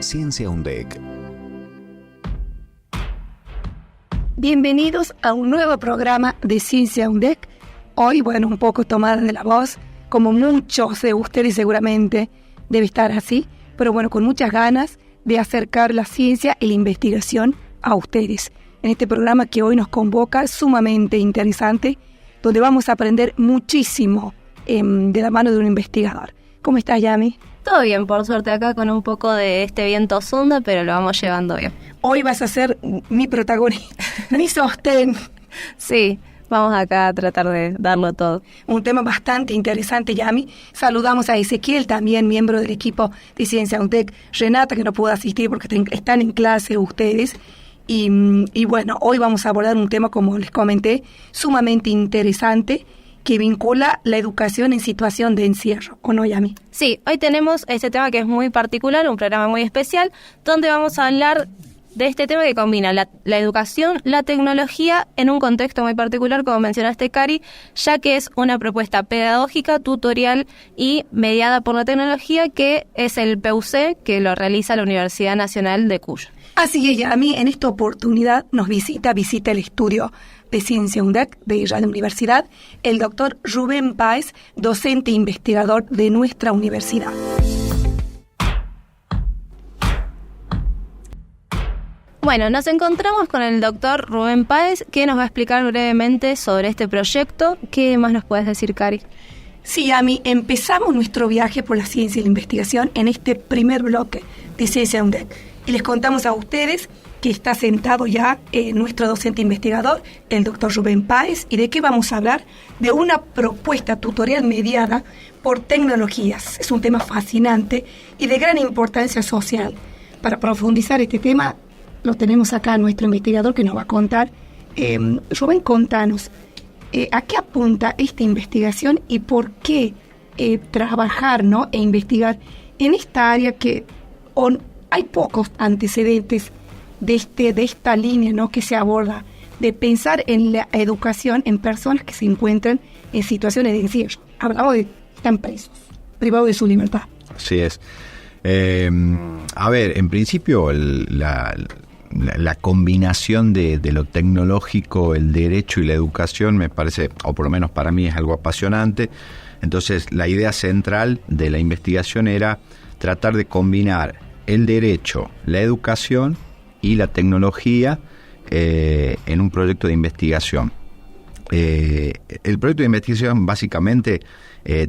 Ciencia UNDEC. Bienvenidos a un nuevo programa de Ciencia UNDEC. Hoy, un poco tomada de la voz, como muchos de ustedes seguramente debe estar así, pero con muchas ganas de acercar la ciencia y la investigación a ustedes. En este programa que hoy nos convoca, sumamente interesante, donde vamos a aprender muchísimo de la mano de un investigador. ¿Cómo estás, Yami? Todo bien, por suerte, acá con un poco de este viento zunda, pero lo vamos llevando bien. Hoy vas a ser mi protagonista, mi sostén. Sí, vamos acá a tratar de darlo todo. Un tema bastante interesante, Yami. Saludamos a Ezequiel, también miembro del equipo de Ciencia UNDEC. Renata, que no pudo asistir porque están en clase ustedes. Y hoy vamos a abordar un tema, como les comenté, sumamente interesante, que vincula la educación en situación de encierro, ¿o no, Yami? Sí, hoy tenemos este tema que es muy particular, un programa muy especial, donde vamos a hablar de este tema que combina la educación, la tecnología, en un contexto muy particular, como mencionaste, Cari, ya que es una propuesta pedagógica, tutorial y mediada por la tecnología, que es el PUC, que lo realiza la Universidad Nacional de Cuyo. Así es, Yami, en esta oportunidad nos visita el estudio de Ciencia UNDEC de la Universidad, el doctor Rubén Páez, docente e investigador de nuestra universidad. Bueno, nos encontramos con el doctor Rubén Páez, que nos va a explicar brevemente sobre este proyecto. ¿Qué más nos puedes decir, Cari? Sí, Yami, empezamos nuestro viaje por la ciencia y la investigación en este primer bloque de Ciencia UNDEC. Y les contamos a ustedes que está sentado ya nuestro docente investigador, el doctor Rubén Páez, y de qué vamos a hablar, de una propuesta tutorial mediada por tecnologías. Es un tema fascinante y de gran importancia social. Para profundizar este tema, lo tenemos acá a nuestro investigador que nos va a contar. Rubén, contanos, ¿a qué apunta esta investigación y por qué trabajar, e investigar en esta área que hay pocos antecedentes de esta línea, que se aborda, de pensar en la educación en personas que se encuentran en situaciones de encierro? Hablamos de están presos, privados de su libertad. Así es. En principio la combinación de lo tecnológico, el derecho y la educación me parece, o por lo menos para mí, es algo apasionante. Entonces la idea central de la investigación era tratar de combinar el derecho, la educación y la tecnología en un proyecto de investigación. El proyecto de investigación básicamente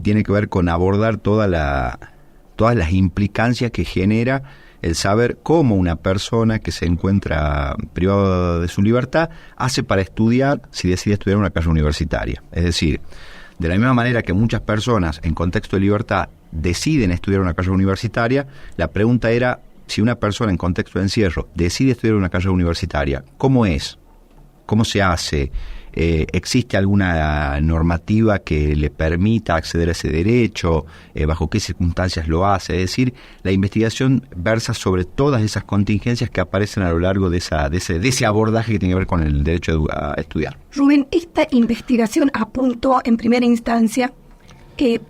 tiene que ver con abordar todas las implicancias que genera el saber cómo una persona que se encuentra privada de su libertad hace para estudiar si decide estudiar en una carrera universitaria. Es decir, de la misma manera que muchas personas en contexto de libertad deciden estudiar una carrera universitaria, la pregunta era si una persona en contexto de encierro decide estudiar una carrera universitaria, ¿cómo es? ¿Cómo se hace? ¿Existe alguna normativa que le permita acceder a ese derecho? ¿Bajo qué circunstancias lo hace? Es decir, la investigación versa sobre todas esas contingencias que aparecen a lo largo de ese abordaje que tiene que ver con el derecho a estudiar. Rubén, esta investigación apuntó en primera instancia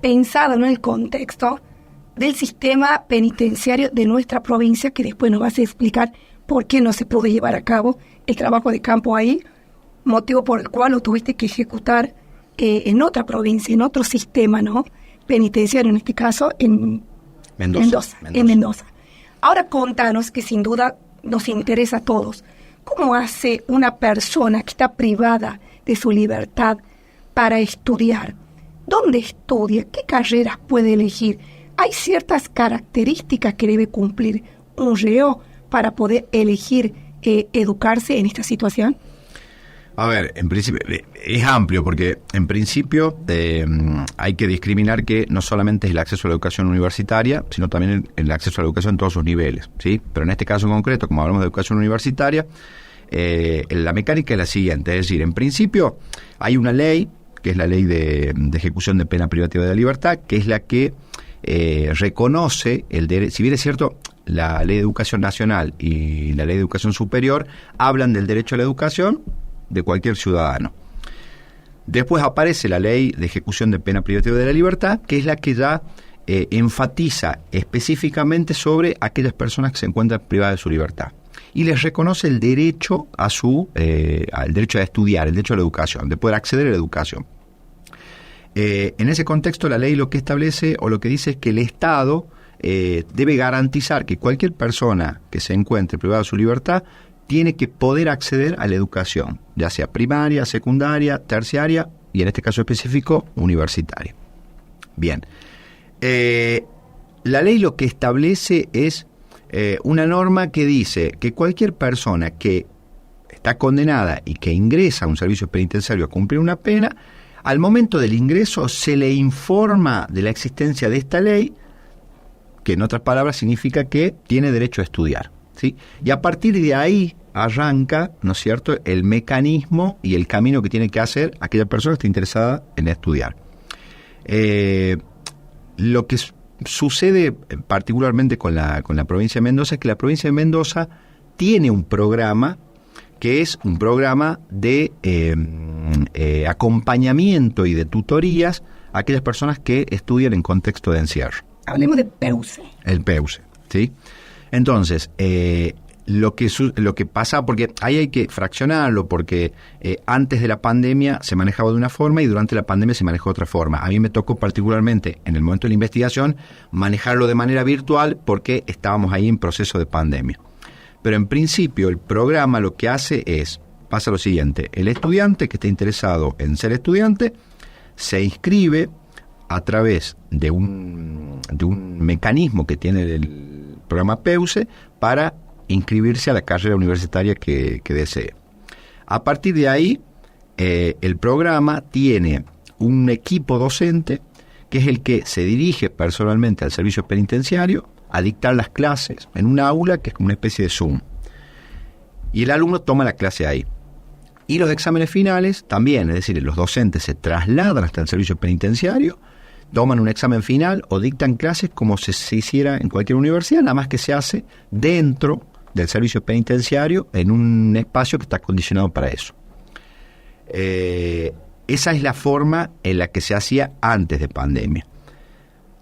pensada en el contexto del sistema penitenciario de nuestra provincia, que después nos vas a explicar por qué no se pudo llevar a cabo el trabajo de campo ahí, motivo por el cual lo tuviste que ejecutar en otra provincia, en otro sistema, penitenciario, en este caso en Mendoza. Ahora contanos, que sin duda nos interesa a todos, ¿cómo hace una persona que está privada de su libertad para estudiar? ¿Dónde estudia? ¿Qué carreras puede elegir? ¿Hay ciertas características que debe cumplir un reo para poder elegir educarse en esta situación? En principio es amplio, porque en principio hay que discriminar que no solamente es el acceso a la educación universitaria, sino también el acceso a la educación en todos sus niveles, ¿sí? Pero en este caso en concreto, como hablamos de educación universitaria, la mecánica es la siguiente. Es decir, en principio hay una ley, que es la ley de ejecución de pena privativa de la libertad, que es la que reconoce el derecho. Si bien es cierto, la ley de educación nacional y la ley de educación superior hablan del derecho a la educación de cualquier ciudadano. Después aparece la ley de ejecución de pena privativa de la libertad, que es la que ya enfatiza específicamente sobre aquellas personas que se encuentran privadas de su libertad y les reconoce el derecho al derecho a estudiar, el derecho a la educación, de poder acceder a la educación. En ese contexto, la ley lo que establece o lo que dice es que el Estado debe garantizar que cualquier persona que se encuentre privada de su libertad tiene que poder acceder a la educación, ya sea primaria, secundaria, terciaria y en este caso específico, universitaria. Bien. La ley lo que establece es una norma que dice que cualquier persona que está condenada y que ingresa a un servicio penitenciario a cumplir una pena, al momento del ingreso se le informa de la existencia de esta ley, que en otras palabras significa que tiene derecho a estudiar, ¿sí? Y a partir de ahí arranca, ¿no es cierto?, el mecanismo y el camino que tiene que hacer aquella persona que esté interesada en estudiar. Lo que sucede particularmente con la provincia de Mendoza es que la provincia de Mendoza tiene un programa que es un programa de acompañamiento y de tutorías a aquellas personas que estudian en contexto de encierro. Hablemos de PEUCE. El PEUCE, ¿sí? Entonces, lo que pasa, porque ahí hay que fraccionarlo, porque antes de la pandemia se manejaba de una forma y durante la pandemia se manejó de otra forma. A mí me tocó particularmente en el momento de la investigación manejarlo de manera virtual porque estábamos ahí en proceso de pandemia. Pero en principio el programa lo que hace es, pasa lo siguiente: el estudiante que esté interesado en ser estudiante se inscribe a través de un mecanismo que tiene el programa PEUCE para inscribirse a la carrera universitaria que desee. A partir de ahí, el programa tiene un equipo docente que es el que se dirige personalmente al servicio penitenciario a dictar las clases en un aula que es como una especie de Zoom. Y el alumno toma la clase ahí. Y los exámenes finales también, es decir, los docentes se trasladan hasta el servicio penitenciario, toman un examen final o dictan clases como si se hiciera en cualquier universidad, nada más que se hace dentro del servicio penitenciario en un espacio que está acondicionado para eso. Esa es la forma en la que se hacía antes de pandemia.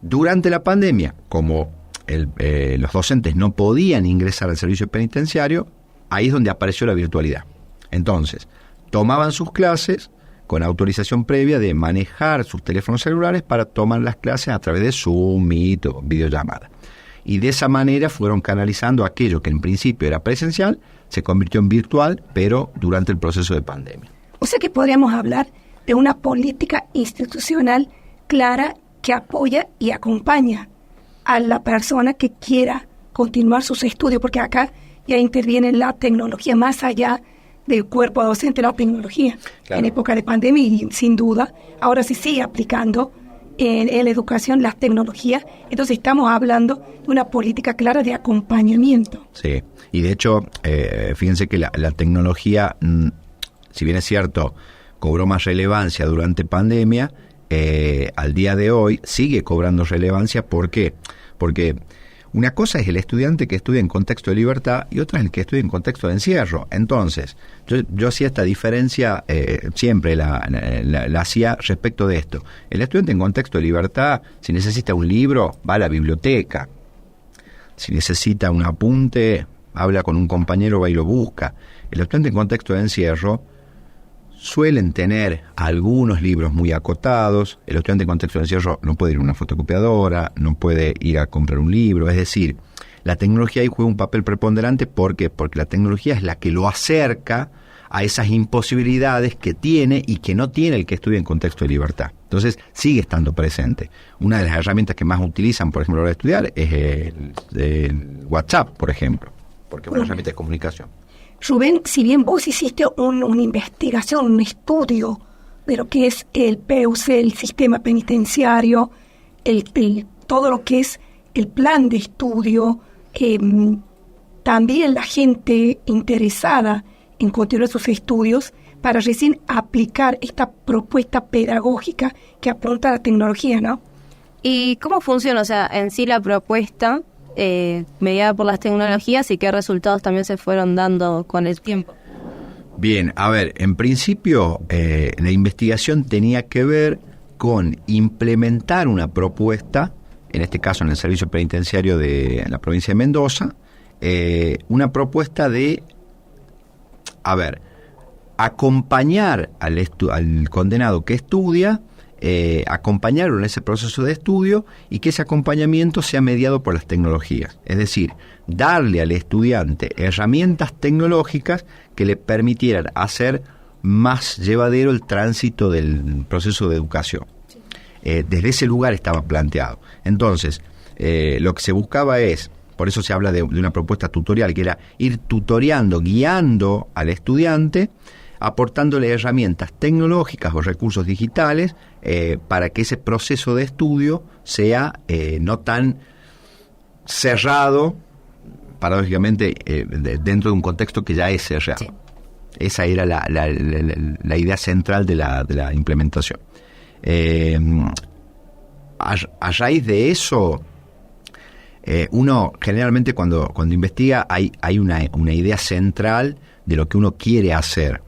Durante la pandemia, como los docentes no podían ingresar al servicio penitenciario, ahí es donde apareció la virtualidad. Entonces, tomaban sus clases con autorización previa de manejar sus teléfonos celulares para tomar las clases a través de Zoom, Meet o videollamada. Y de esa manera fueron canalizando aquello que en principio era presencial, se convirtió en virtual, pero durante el proceso de pandemia. O sea que podríamos hablar de una política institucional clara que apoya y acompaña a la persona que quiera continuar sus estudios, porque acá ya interviene la tecnología más allá del cuerpo docente, la tecnología. Claro. En época de pandemia y sin duda ahora se sigue aplicando en la educación las tecnologías. Entonces estamos hablando de una política clara de acompañamiento. Sí, y de hecho, fíjense que la tecnología, si bien es cierto, cobró más relevancia durante pandemia, al día de hoy sigue cobrando relevancia. ¿Por qué? Porque una cosa es el estudiante que estudia en contexto de libertad y otra es el que estudia en contexto de encierro. Entonces, yo hacía esta diferencia, siempre la hacía respecto de esto. El estudiante en contexto de libertad, si necesita un libro, va a la biblioteca. Si necesita un apunte, habla con un compañero, va y lo busca. El estudiante en contexto de encierro suelen tener algunos libros muy acotados. El estudiante en contexto de encierro no puede ir a una fotocopiadora, no puede ir a comprar un libro. Es decir, la tecnología ahí juega un papel preponderante. ¿Por qué? Porque la tecnología es la que lo acerca a esas imposibilidades que tiene y que no tiene el que estudia en contexto de libertad. Entonces, sigue estando presente. Una de las herramientas que más utilizan, por ejemplo, a la hora de estudiar es el WhatsApp, por ejemplo, porque es una herramienta de comunicación. Rubén, si bien vos hiciste una investigación, un estudio de lo que es el PEUCE, el sistema penitenciario, todo lo que es el plan de estudio, también la gente interesada en continuar sus estudios para recién aplicar esta propuesta pedagógica que apunta a la tecnología, ¿no? ¿Y cómo funciona, o sea, en sí la propuesta mediada por las tecnologías y qué resultados también se fueron dando con el tiempo? Bien, a ver, en principio la investigación tenía que ver con implementar una propuesta en este caso en el servicio penitenciario de la provincia de Mendoza, una propuesta de, acompañar al condenado que estudia, acompañarlo en ese proceso de estudio y que ese acompañamiento sea mediado por las tecnologías. Es decir, darle al estudiante herramientas tecnológicas que le permitieran hacer más llevadero el tránsito del proceso de educación. Desde ese lugar estaba planteado. Entonces, lo que se buscaba es, por eso se habla de una propuesta tutorial, que era ir tutoreando, guiando al estudiante, aportándole herramientas tecnológicas o recursos digitales para que ese proceso de estudio sea no tan cerrado, paradójicamente, dentro de un contexto que ya es cerrado. Sí. Esa era la idea central de la implementación. A raíz de eso, uno generalmente cuando investiga hay una idea central de lo que uno quiere hacer.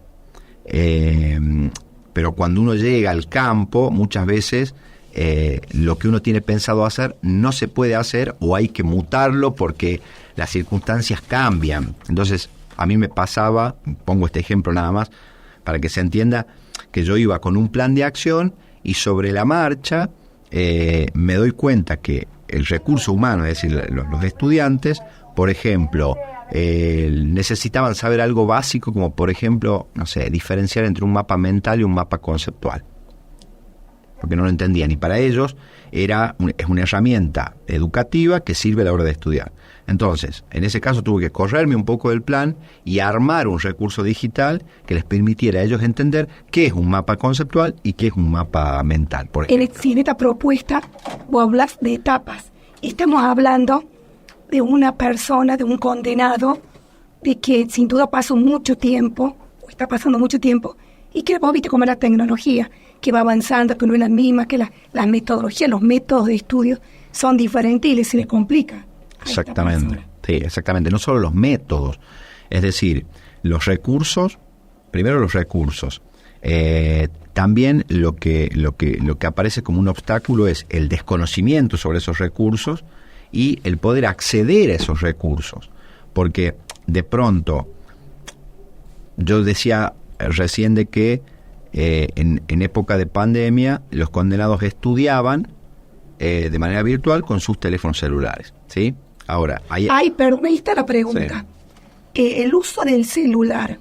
Pero cuando uno llega al campo, muchas veces lo que uno tiene pensado hacer no se puede hacer o hay que mutarlo porque las circunstancias cambian. Entonces, a mí me pasaba, pongo este ejemplo nada más para que se entienda, que yo iba con un plan de acción y sobre la marcha me doy cuenta que el recurso humano, es decir, los estudiantes, por ejemplo, necesitaban saber algo básico como, por ejemplo, no sé, diferenciar entre un mapa mental y un mapa conceptual, porque no lo entendían, y para ellos es una herramienta educativa que sirve a la hora de estudiar. Entonces, en ese caso tuve que correrme un poco del plan y armar un recurso digital que les permitiera a ellos entender qué es un mapa conceptual y qué es un mapa mental, por ejemplo. En esta propuesta vos hablas de etapas. Estamos hablando de una persona, de un condenado, de que sin duda pasó mucho tiempo, o está pasando mucho tiempo, y que vos viste cómo la tecnología, que va avanzando, que no es la misma, que las metodologías, los métodos de estudio son diferentes y se le complica. Exactamente, sí, exactamente. No solo los métodos, es decir, los recursos, primero los recursos. También lo que aparece como un obstáculo es el desconocimiento sobre esos recursos y el poder acceder a esos recursos. Porque de pronto, yo decía recién de que en época de pandemia los condenados estudiaban de manera virtual con sus teléfonos celulares, ¿sí? Ahora, perdón, ahí está la pregunta. Sí. ¿El uso del celular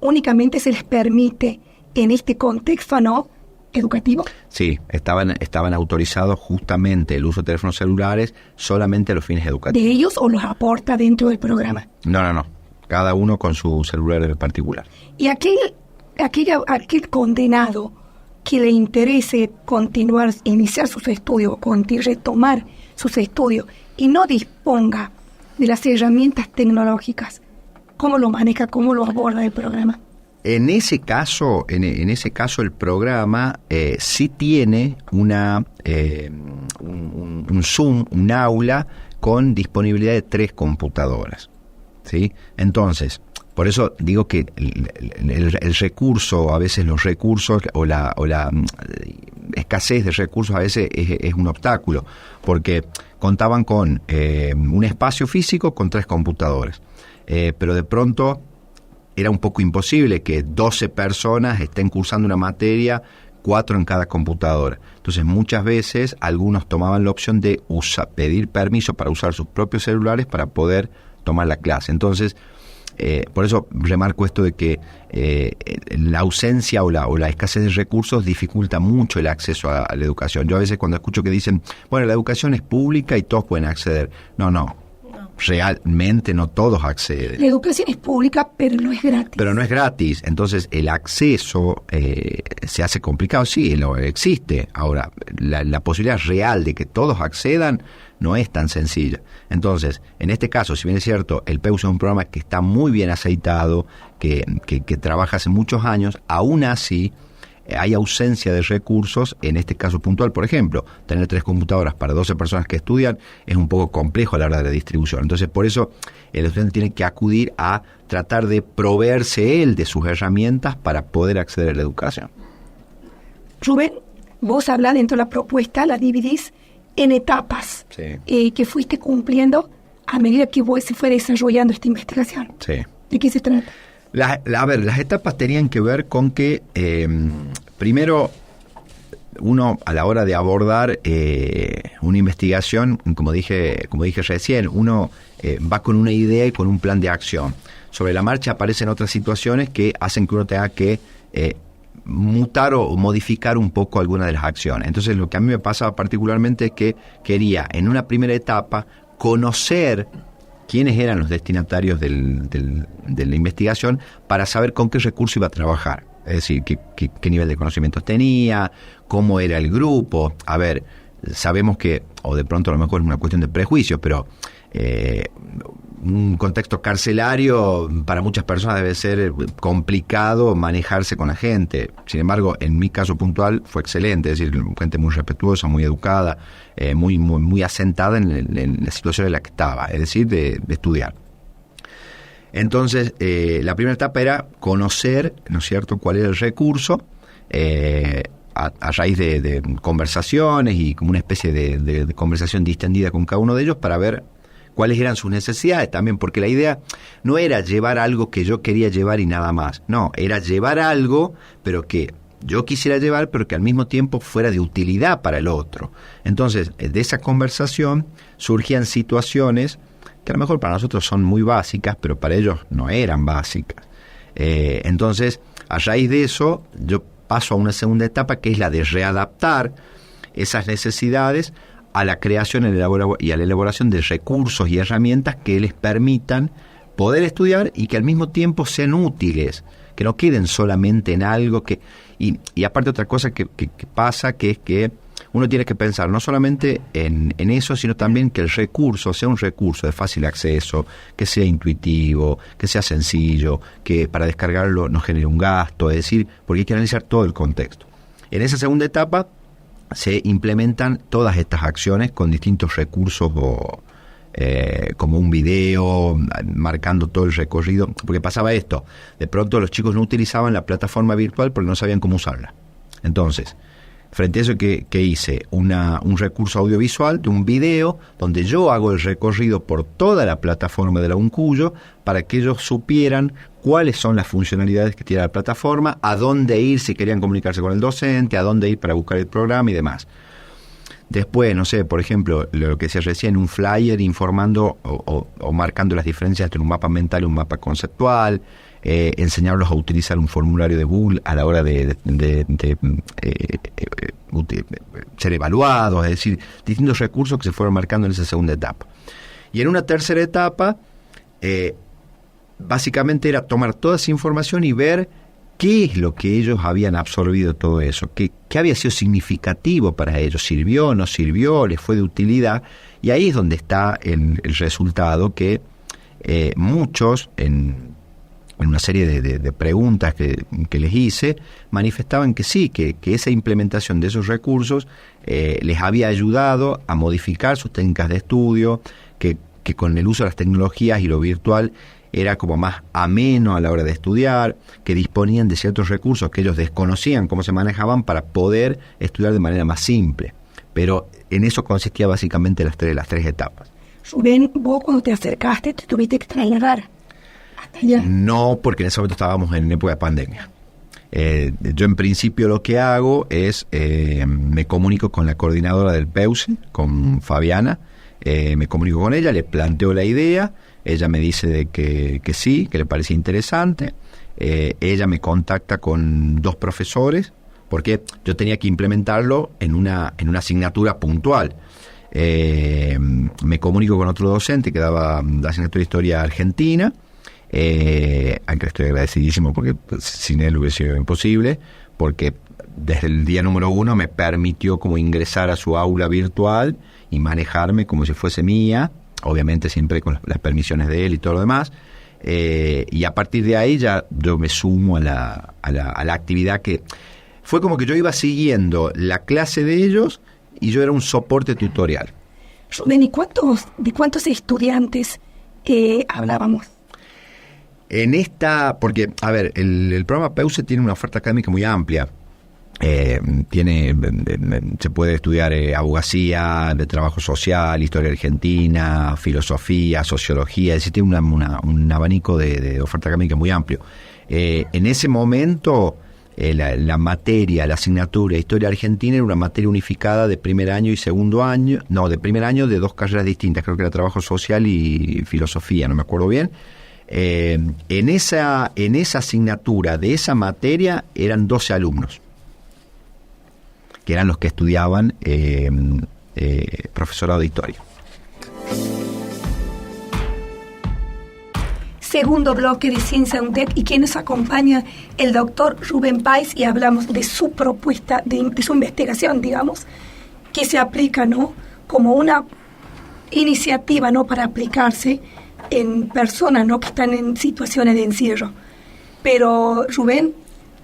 únicamente se les permite en este contexto no educativo? Sí, estaban autorizados justamente el uso de teléfonos celulares solamente a los fines educativos. ¿De ellos o los aporta dentro del programa? No. Cada uno con su celular particular. ¿Y aquel condenado que le interese continuar, iniciar sus estudios, retomar sus estudios y no disponga de las herramientas tecnológicas, cómo lo maneja, cómo lo aborda el programa? En ese caso el programa sí tiene un Zoom, un aula con disponibilidad de 3 computadoras, ¿sí? Entonces, por eso digo que el recurso, a veces los recursos o la escasez de recursos a veces es un obstáculo, porque contaban con un espacio físico con 3 computadoras, pero de pronto era un poco imposible que 12 personas estén cursando una materia, 4 en cada computadora. Entonces muchas veces algunos tomaban la opción de pedir permiso para usar sus propios celulares para poder tomar la clase. Entonces, por eso remarco esto de que la ausencia o la escasez de recursos dificulta mucho el acceso a la educación. Yo a veces cuando escucho que dicen, bueno, la educación es pública y todos pueden acceder. No. Realmente no todos acceden. La educación es pública, pero no es gratis. Pero no es gratis, entonces el acceso se hace complicado, sí, existe. Ahora, la posibilidad real de que todos accedan no es tan sencilla. Entonces, en este caso, si bien es cierto, el PEUS es un programa que está muy bien aceitado, que trabaja hace muchos años, aún así hay ausencia de recursos. En este caso puntual, por ejemplo, tener 3 computadoras para 12 personas que estudian es un poco complejo a la hora de la distribución. Entonces, por eso el estudiante tiene que acudir a tratar de proveerse él de sus herramientas para poder acceder a la educación. Rubén, vos hablás dentro de la propuesta, la dividís en etapas que fuiste cumpliendo a medida que vos se fue desarrollando esta investigación. Sí. ¿De qué se trata? Las etapas tenían que ver con que, primero, uno a la hora de abordar una investigación, como dije recién, uno va con una idea y con un plan de acción. Sobre la marcha aparecen otras situaciones que hacen que uno tenga que mutar o modificar un poco alguna de las acciones. Entonces, lo que a mí me pasaba particularmente es que quería, en una primera etapa, conocer quiénes eran los destinatarios de la investigación para saber con qué recurso iba a trabajar. Es decir, qué nivel de conocimientos tenía, cómo era el grupo. A ver, sabemos que, o de pronto a lo mejor es una cuestión de prejuicio, pero un contexto carcelario para muchas personas debe ser complicado manejarse con la gente. Sin embargo, en mi caso puntual fue excelente, es decir, gente muy respetuosa, muy educada, muy asentada en la situación en la que estaba, es decir, de estudiar. Entonces, la primera etapa era conocer, ¿no es cierto?, cuál era el recurso, a raíz de conversaciones y como una especie de conversación distendida con cada uno de ellos para ver cuáles eran sus necesidades también, porque la idea no era llevar algo que yo quería llevar y nada más, no, era llevar algo, pero que yo quisiera llevar, pero que al mismo tiempo fuera de utilidad para el otro. Entonces, de esa conversación surgían situaciones que a lo mejor para nosotros son muy básicas, pero para ellos no eran básicas. Entonces, a raíz de eso, yo paso a una segunda etapa, que es la de readaptar esas necesidades a la creación y a la elaboración de recursos y herramientas que les permitan poder estudiar y que al mismo tiempo sean útiles, que no queden solamente en algo que... Y aparte otra cosa que pasa, que es que uno tiene que pensar no solamente en eso, sino también que el recurso sea un recurso de fácil acceso, que sea intuitivo, que sea sencillo, que para descargarlo no genere un gasto, es decir, porque hay que analizar todo el contexto. En esa segunda etapa se implementan todas estas acciones con distintos recursos como un video, marcando todo el recorrido, porque pasaba esto, de pronto los chicos no utilizaban la plataforma virtual porque no sabían cómo usarla. Entonces, frente a eso, ¿qué hice? Un recurso audiovisual de un video donde yo hago el recorrido por toda la plataforma de la UNCUYO para que ellos supieran cuáles son las funcionalidades que tiene la plataforma, a dónde ir si querían comunicarse con el docente, a dónde ir para buscar el programa y demás. Después, no sé, por ejemplo, lo que se recién, un flyer informando o marcando las diferencias entre un mapa mental y un mapa conceptual, enseñarlos a utilizar un formulario de Google a la hora de ser evaluados, es decir, distintos recursos que se fueron marcando en esa segunda etapa. Y en una tercera etapa, básicamente era tomar toda esa información y ver qué es lo que ellos habían absorbido de todo eso, qué había sido significativo para ellos, sirvió, no sirvió, les fue de utilidad, y ahí es donde está el resultado que muchos, en una serie de preguntas que les hice, manifestaban que sí, que esa implementación de esos recursos les había ayudado a modificar sus técnicas de estudio, que con el uso de las tecnologías y lo virtual era como más ameno a la hora de estudiar, que disponían de ciertos recursos que ellos desconocían cómo se manejaban para poder estudiar de manera más simple. Pero en eso consistía básicamente las tres etapas. Rubén, vos cuando te acercaste te tuviste que trasladar hasta allá. No, porque en ese momento estábamos en época de pandemia. Yo en principio lo que hago es, me comunico con la coordinadora del PEUCE, con Fabiana, me comunico con ella, le planteo la idea, ella me dice de que sí, que le parece interesante, ella me contacta con 2 profesores, porque yo tenía que implementarlo en una asignatura puntual. Me comunico con otro docente que daba la asignatura de Historia Argentina, aunque estoy agradecidísimo porque sin él hubiese sido imposible, porque desde el día número 1 me permitió como ingresar a su aula virtual y manejarme como si fuese mía, obviamente siempre con las permisiones de él y todo lo demás, y a partir de ahí ya yo me sumo a la actividad, que fue como que yo iba siguiendo la clase de ellos y yo era un soporte tutorial. Rubén, ¿y de cuántos estudiantes hablábamos? Porque, a ver, el programa PEUCE tiene una oferta académica muy amplia. se puede estudiar abogacía, de trabajo social, historia argentina, filosofía, sociología, es decir, tiene un abanico de oferta académica muy amplio. En ese momento, la materia, la asignatura de historia argentina era una materia unificada de primer año y segundo año, de primer año de dos carreras distintas, creo que era trabajo social y filosofía, no me acuerdo bien. En esa asignatura de esa materia eran 12 alumnos, que eran los que estudiaban profesorado de historia. Segundo bloque de Ciencia UNTEC, y quien nos acompaña, el doctor Rubén Páez, y hablamos de su propuesta, de su investigación, digamos, que se aplica, ¿no?, como una iniciativa, ¿no?, para aplicarse en personas, ¿no?, que están en situaciones de encierro. Pero, Rubén,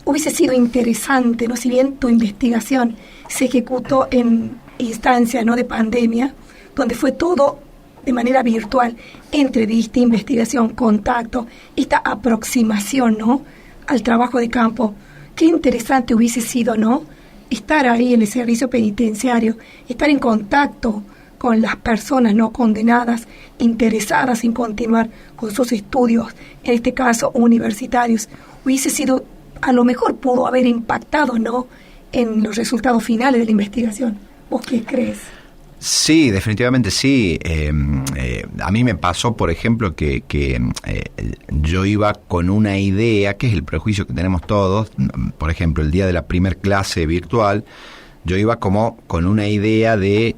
hubiese sido interesante, ¿no?, si bien tu investigación se ejecutó en instancias, ¿no?, de pandemia, donde fue todo de manera virtual, entrevista, investigación, contacto, esta aproximación, ¿no?, al trabajo de campo. Qué interesante hubiese sido, ¿no?, estar ahí en el servicio penitenciario, estar en contacto con las personas no condenadas, interesadas en continuar con sus estudios, en este caso universitarios. Hubiese sido, a lo mejor pudo haber impactado, ¿no?, en los resultados finales de la investigación. ¿Vos qué crees? Sí, definitivamente sí. A mí me pasó, por ejemplo, que yo iba con una idea, que es el prejuicio que tenemos todos. Por ejemplo, el día de la primer clase virtual, yo iba como con una idea de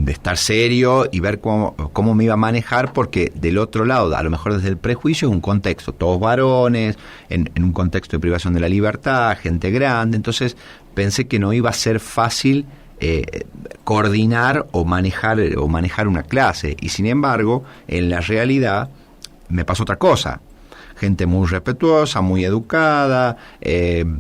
estar serio y ver cómo me iba a manejar, porque del otro lado, a lo mejor desde el prejuicio, es un contexto, todos varones, en un contexto de privación de la libertad, gente grande. Entonces pensé que no iba a ser fácil coordinar o manejar una clase, y sin embargo en la realidad me pasó otra cosa. Gente muy respetuosa, muy educada,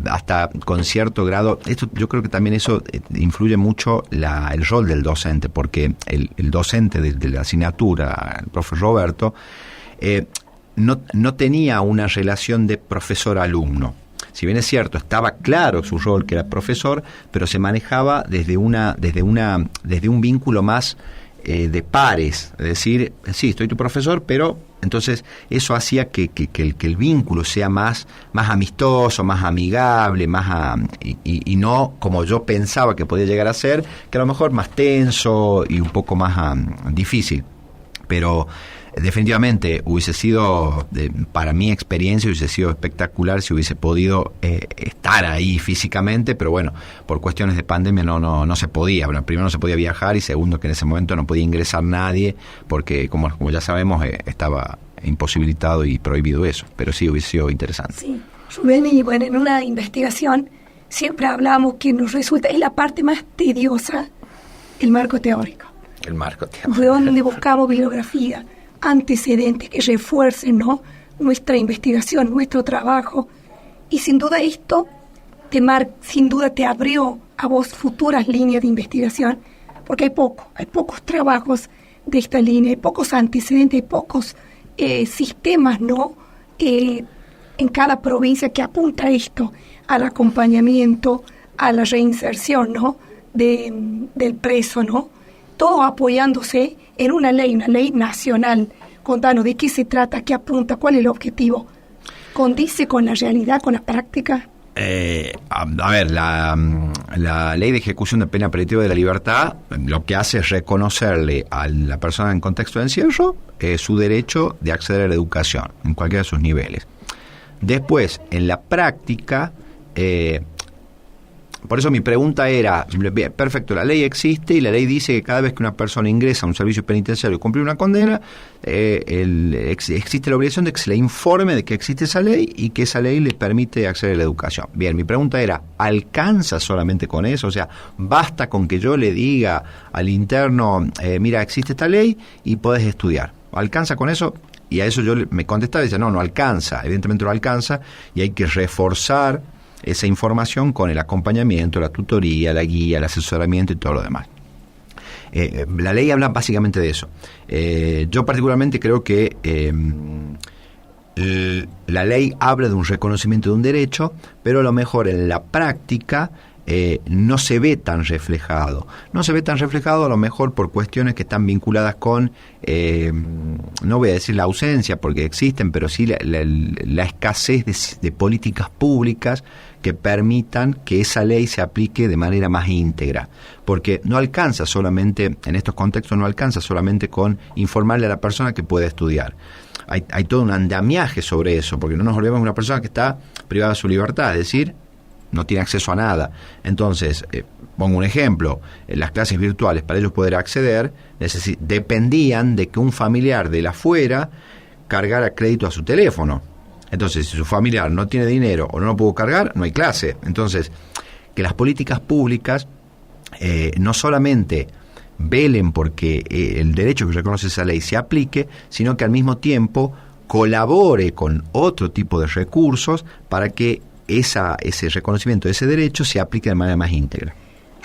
hasta con cierto grado. Esto, yo creo que también eso influye mucho el rol del docente, porque el docente de la asignatura, el profe Roberto, no tenía una relación de profesor-alumno. Si bien es cierto, estaba claro su rol, que era profesor, pero se manejaba desde un vínculo más de pares. Es decir, sí, estoy tu profesor, pero entonces eso hacía que el vínculo sea más amistoso, más amigable, y no como yo pensaba que podía llegar a ser, que a lo mejor más tenso y un poco más difícil. Pero definitivamente hubiese sido, para mi experiencia, hubiese sido espectacular si hubiese podido estar ahí físicamente, pero bueno, por cuestiones de pandemia no se podía. Bueno, primero no se podía viajar, y segundo, que en ese momento no podía ingresar nadie, porque como ya sabemos, estaba imposibilitado y prohibido eso. Pero sí hubiese sido interesante. Sí, Rubén, y bueno, en una investigación siempre hablamos que nos resulta, es la parte más tediosa, el marco teórico. El marco teórico. De donde buscamos bibliografía, antecedentes que refuercen, ¿no?, nuestra investigación, nuestro trabajo. Y sin duda esto sin duda te abrió a vos futuras líneas de investigación, porque hay pocos trabajos de esta línea, hay pocos antecedentes, hay pocos sistemas, ¿no?, en cada provincia que apunta a esto, al acompañamiento, a la reinserción, ¿no?, del preso, ¿no?, todo apoyándose en una ley nacional. Contanos, ¿de qué se trata? ¿Qué apunta? ¿Cuál es el objetivo? ¿Condice con la realidad, con la práctica? A ver, la ley de ejecución de pena privativa de la libertad lo que hace es reconocerle a la persona en contexto de encierro su derecho de acceder a la educación en cualquiera de sus niveles. Después, en la práctica, por eso mi pregunta era, perfecto, la ley existe y la ley dice que cada vez que una persona ingresa a un servicio penitenciario y cumple una condena, existe la obligación de que se le informe de que existe esa ley y que esa ley le permite acceder a la educación. Bien, mi pregunta era, ¿alcanza solamente con eso? O sea, ¿basta con que yo le diga al interno, mira, existe esta ley y podés estudiar? ¿Alcanza con eso? Y a eso yo me contestaba y decía, no alcanza, evidentemente no alcanza, y hay que reforzar esa información con el acompañamiento, la tutoría, la guía, el asesoramiento y todo lo demás. La ley habla básicamente de eso. Yo particularmente creo que la ley habla de un reconocimiento de un derecho, pero a lo mejor en la práctica no se ve tan reflejado. No se ve tan reflejado a lo mejor por cuestiones que están vinculadas con, no voy a decir la ausencia, porque existen, pero sí la escasez de políticas públicas que permitan que esa ley se aplique de manera más íntegra. Porque no alcanza solamente, en estos contextos no alcanza solamente con informarle a la persona que puede estudiar. Hay todo un andamiaje sobre eso, porque no nos olvidemos de una persona que está privada de su libertad, es decir, no tiene acceso a nada. Entonces, pongo un ejemplo, las clases virtuales, para ellos poder acceder, dependían de que un familiar de la afuera cargara crédito a su teléfono. Entonces, si su familiar no tiene dinero o no lo pudo cargar, no hay clase. Entonces, que las políticas públicas no solamente velen porque el derecho que reconoce esa ley se aplique, sino que al mismo tiempo colabore con otro tipo de recursos para que ese reconocimiento de ese derecho se aplique de manera más íntegra.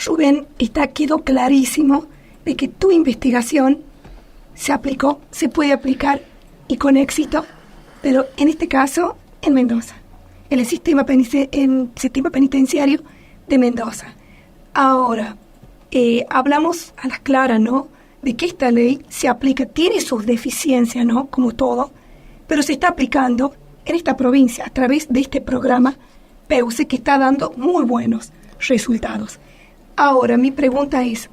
Rubén, quedó clarísimo de que tu investigación se aplicó, se puede aplicar y con éxito, pero en este caso en Mendoza, en el sistema penitenciario de Mendoza. Ahora, hablamos a las claras, ¿no?, de que esta ley se aplica, tiene sus deficiencias, ¿no?, como todo, pero se está aplicando en esta provincia a través de este programa PEUCE que está dando muy buenos resultados. Ahora, mi pregunta es,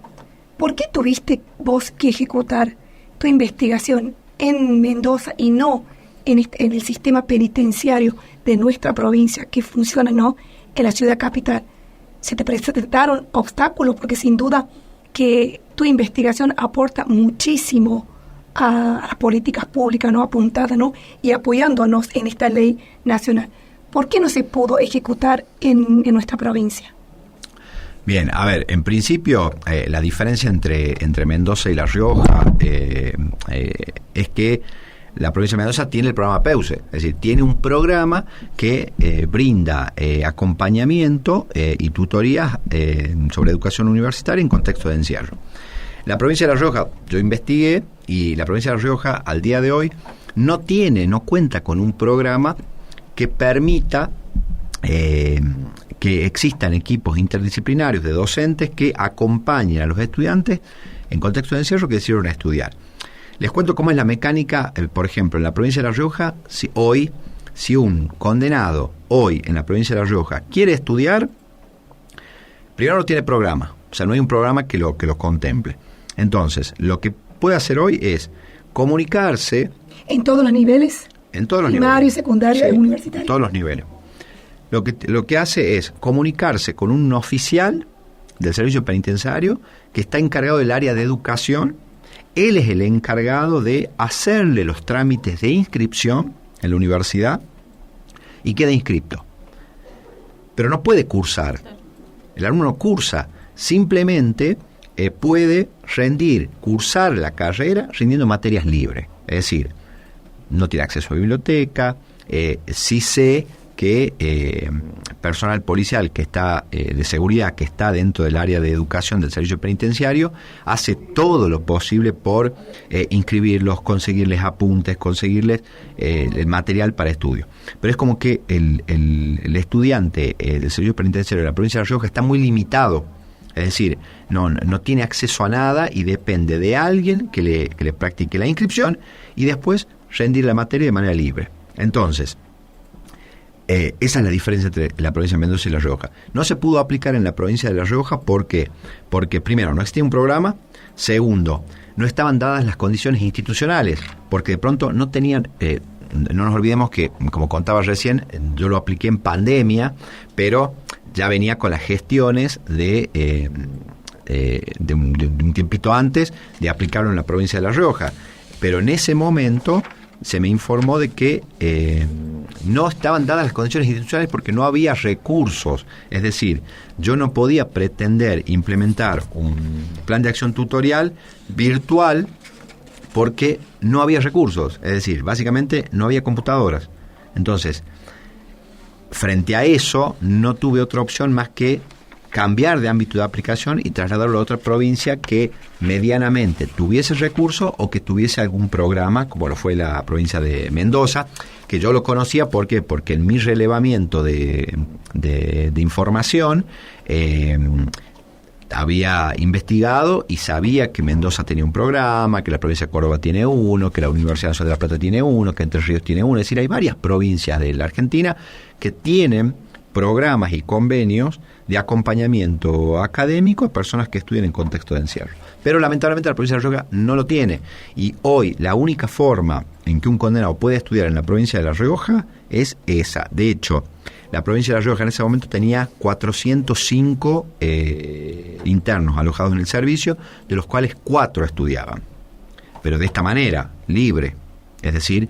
¿por qué tuviste vos que ejecutar tu investigación en Mendoza y no en el sistema penitenciario de nuestra provincia que funciona, ¿no?, en la ciudad capital? ¿Se te presentaron obstáculos? Porque sin duda que tu investigación aporta muchísimo a las políticas públicas, ¿no?, apuntadas, ¿no?, y apoyándonos en esta ley nacional. ¿Por qué no se pudo ejecutar en nuestra provincia? Bien, a ver, en principio la diferencia entre Mendoza y La Rioja es que la provincia de Mendoza tiene el programa PEUCE, es decir, tiene un programa que brinda acompañamiento y tutorías sobre educación universitaria en contexto de encierro. La provincia de La Rioja, yo investigué, y la provincia de La Rioja al día de hoy no cuenta con un programa que permita que existan equipos interdisciplinarios de docentes que acompañen a los estudiantes en contexto de encierro que decidieron estudiar. Les cuento cómo es la mecánica, por ejemplo, en la provincia de La Rioja, si un condenado hoy en la provincia de La Rioja quiere estudiar, primero no tiene programa, o sea, no hay un programa que lo contemple. Entonces, lo que puede hacer hoy es comunicarse. ¿En todos los niveles? En todos los primario, niveles. Secundario, Sí, universitario. En todos los niveles. Lo que hace es comunicarse con un oficial del servicio penitenciario que está encargado del área de educación. Él es el encargado de hacerle los trámites de inscripción en la universidad y queda inscripto. Pero no puede cursar. El alumno no cursa, simplemente puede cursar la carrera rindiendo materias libres. Es decir, no tiene acceso a biblioteca, sí sé que personal policial que está de seguridad, que está dentro del área de educación del servicio penitenciario, hace todo lo posible por inscribirlos, conseguirles apuntes, conseguirles el material para estudio. Pero es como que el estudiante del servicio penitenciario de la provincia de La Rioja está muy limitado. Es decir, no tiene acceso a nada y depende de alguien que le practique la inscripción y después rendir la materia de manera libre. Entonces, esa es la diferencia entre la provincia de Mendoza y La Rioja. No se pudo aplicar en la provincia de La Rioja porque primero, no existía un programa. Segundo, no estaban dadas las condiciones institucionales, porque de pronto no tenían... no nos olvidemos que, como contaba recién, yo lo apliqué en pandemia, pero ya venía con las gestiones de un tiempito antes de aplicarlo en la provincia de La Rioja. Pero en ese momento se me informó de que no estaban dadas las condiciones institucionales porque no había recursos. Es decir, yo no podía pretender implementar un plan de acción tutorial virtual porque no había recursos. Es decir, básicamente no había computadoras. Entonces, frente a eso, no tuve otra opción más que cambiar de ámbito de aplicación y trasladarlo a otra provincia que medianamente tuviese recursos o que tuviese algún programa, como lo fue la provincia de Mendoza, que yo lo conocía porque en mi relevamiento de información había investigado y sabía que Mendoza tenía un programa, que la provincia de Córdoba tiene uno, que la Universidad Nacional de La Plata tiene uno, que Entre Ríos tiene uno. Es decir, hay varias provincias de la Argentina que tienen programas y convenios de acompañamiento académico a personas que estudian en contexto de encierro. Pero lamentablemente la provincia de La Rioja no lo tiene. Y hoy la única forma en que un condenado puede estudiar en la provincia de La Rioja es esa. De hecho, la provincia de La Rioja en ese momento tenía 405 internos alojados en el servicio, de los cuales 4 estudiaban. Pero de esta manera, libre. Es decir,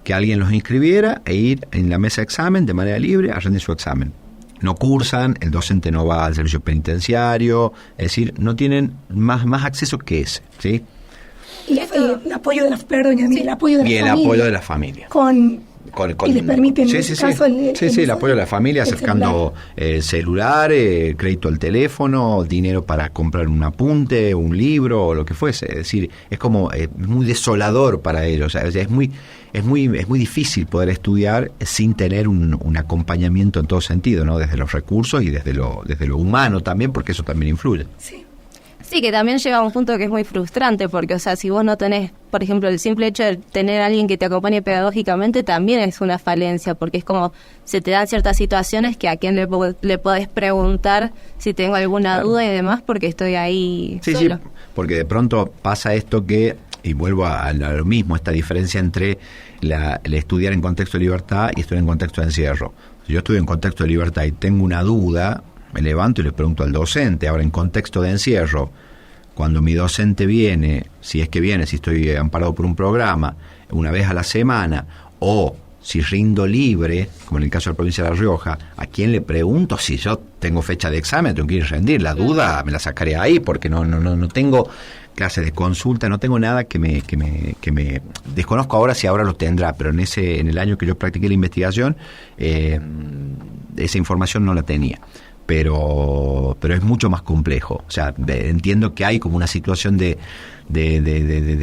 que alguien los inscribiera e ir en la mesa de examen de manera libre a rendir su examen. No cursan, el docente no va al servicio penitenciario, es decir, no tienen más acceso que ese, ¿sí? Y el apoyo de la, el apoyo de la y el familia, apoyo de la familia. Y les permiten, el apoyo de la familia, acercando celular, crédito al teléfono, dinero para comprar un apunte, un libro o lo que fuese. Es decir, es como muy desolador para ellos. O sea, es muy difícil poder estudiar sin tener un acompañamiento en todo sentido, ¿no? Desde los recursos y desde lo humano también, porque eso también influye. Sí, que también llega a un punto que es muy frustrante, porque, o sea, si vos no tenés, por ejemplo, el simple hecho de tener a alguien que te acompañe pedagógicamente también es una falencia, porque es como, se te dan ciertas situaciones que a quién le podés preguntar si tengo alguna duda y demás, porque estoy ahí solo. Sí, porque de pronto pasa esto que, y vuelvo a lo mismo, esta diferencia entre el estudiar en contexto de libertad y estudiar en contexto de encierro. Si yo estudio en contexto de libertad y tengo una duda, me levanto y le pregunto al docente. Ahora, en contexto de encierro, cuando mi docente viene, si estoy amparado por un programa, una vez a la semana, o si rindo libre, como en el caso de la provincia de La Rioja, ¿a quién le pregunto si yo tengo fecha de examen, tengo que ir a rendir? La duda me la sacaré ahí, porque no tengo clases de consulta, no tengo nada que me desconozco ahora si ahora lo tendrá, pero en el año que yo practiqué la investigación, esa información no la tenía. Pero es mucho más complejo. O sea, entiendo que hay como una situación de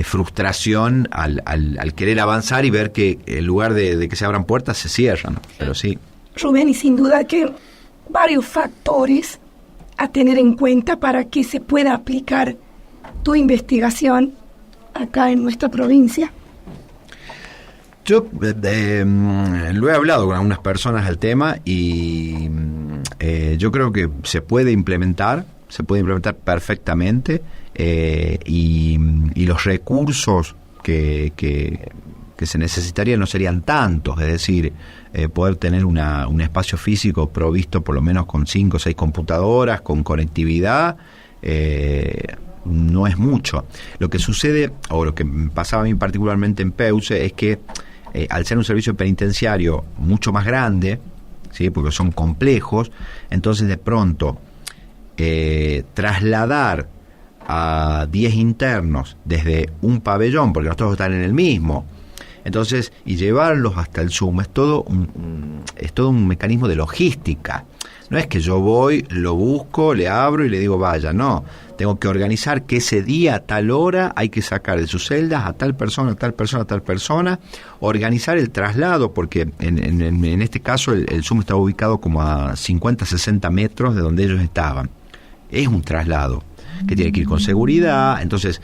frustración al querer avanzar y ver que en lugar de que se abran puertas, se cierran, ¿no? Pero sí. Rubén, y sin duda que varios factores a tener en cuenta para que se pueda aplicar tu investigación acá en nuestra provincia. Yo lo he hablado con algunas personas al tema y yo creo que se puede implementar perfectamente, y los recursos que se necesitarían no serían tantos, es decir, poder tener un espacio físico provisto por lo menos con 5 o 6 computadoras, con conectividad, no es mucho. Lo que sucede, o lo que pasaba a mí particularmente en Peuce, es que al ser un servicio penitenciario mucho más grande, ¿sí? Porque son complejos, entonces de pronto trasladar a 10 internos desde un pabellón, porque no todos están en el mismo, entonces, y llevarlos hasta el SUM, es todo un mecanismo de logística. No es que yo voy, lo busco, le abro y le digo vaya, no. Tengo que organizar que ese día, a tal hora, hay que sacar de sus celdas a tal persona, a tal persona, a tal persona, organizar el traslado, porque en este caso el SUM estaba ubicado como a 50, 60 metros de donde ellos estaban. Es un traslado que tiene que ir con seguridad, entonces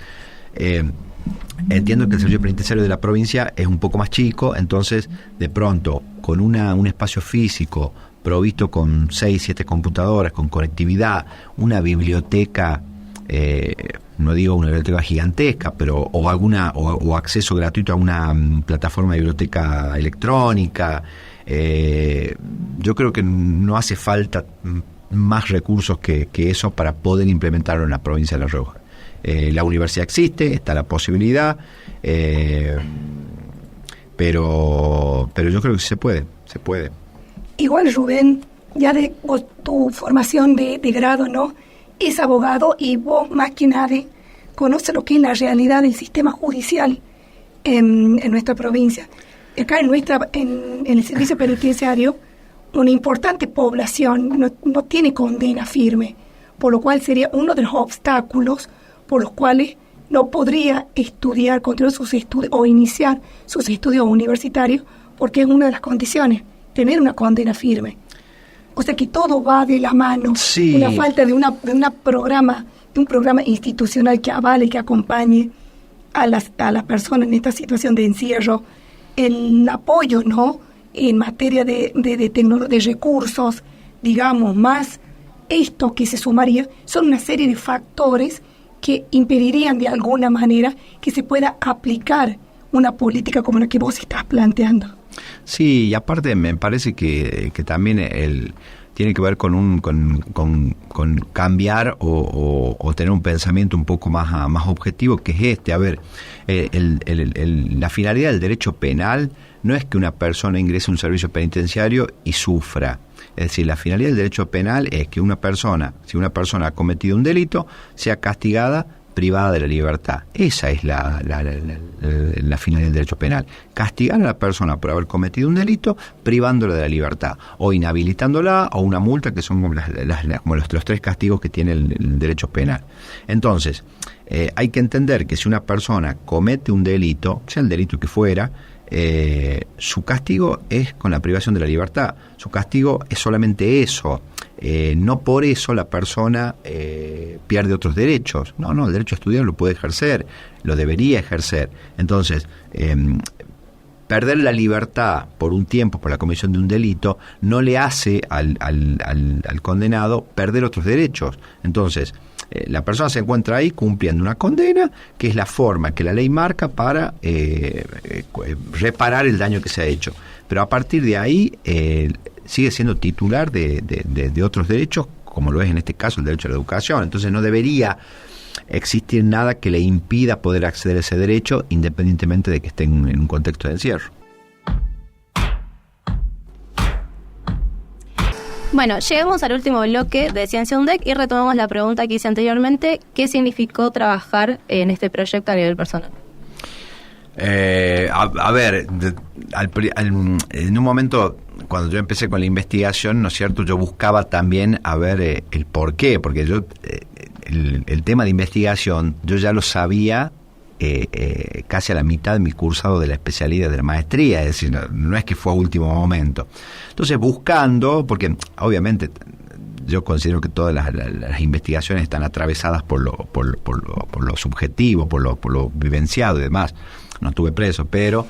entiendo que el servicio penitenciario de la provincia es un poco más chico, entonces de pronto con un espacio físico provisto con 6, 7 computadoras, con conectividad, una biblioteca, no digo una biblioteca gigantesca, pero o acceso gratuito a una plataforma de biblioteca electrónica, yo creo que no hace falta más recursos que eso para poder implementarlo en la provincia de La Rioja. La universidad existe, está la posibilidad, pero yo creo que se puede. Igual, Rubén, ya de tu formación de grado, ¿no? Es abogado y vos, más que nadie, conoces lo que es la realidad del sistema judicial en nuestra provincia. Acá en el servicio penitenciario, una importante población no tiene condena firme, por lo cual sería uno de los obstáculos por los cuales no podría estudiar, continuar sus estudios o iniciar sus estudios universitarios, porque es una de las condiciones, tener una condena firme. O sea que todo va de la mano. Sí. Una falta de un programa institucional que avale, que acompañe a las personas en esta situación de encierro, el apoyo, ¿no?, en materia de recursos, digamos, más esto que se sumaría, son una serie de factores que impedirían de alguna manera que se pueda aplicar una política como la que vos estás planteando. Sí, y aparte me parece que también tiene que ver con cambiar o tener un pensamiento un poco más objetivo, que es este. A ver, la finalidad del derecho penal no es que una persona ingrese a un servicio penitenciario y sufra. Es decir, la finalidad del derecho penal es que si una persona ha cometido un delito, sea castigada privada de la libertad. Esa es la finalidad del derecho penal. Castigar a la persona por haber cometido un delito, privándola de la libertad, o inhabilitándola, o una multa, que son como los tres castigos que tiene el derecho penal. Entonces, hay que entender que si una persona comete un delito, sea el delito que fuera, su castigo es con la privación de la libertad. Su castigo es solamente eso. No por eso la persona pierde otros derechos. No, el derecho a estudiar lo puede ejercer, lo debería ejercer. Entonces, perder la libertad por un tiempo por la comisión de un delito no le hace al condenado perder otros derechos. Entonces, la persona se encuentra ahí cumpliendo una condena, que es la forma que la ley marca para reparar el daño que se ha hecho. Pero a partir de ahí sigue siendo titular de otros derechos, como lo es en este caso el derecho a la educación. Entonces no debería existir nada que le impida poder acceder a ese derecho, independientemente de que esté en un contexto de encierro. Bueno, llegamos al último bloque de Ciencia UNDEC y retomamos la pregunta que hice anteriormente: ¿qué significó trabajar en este proyecto a nivel personal? A ver, en un momento, cuando yo empecé con la investigación, ¿no es cierto?, yo buscaba también a ver el por qué, porque yo el tema de investigación yo ya lo sabía casi a la mitad de mi cursado de la especialidad de la maestría, es decir, no es que fue a último momento. Entonces, buscando, porque obviamente yo considero que todas las investigaciones están atravesadas por lo subjetivo, por lo vivenciado y demás. No estuve preso, pero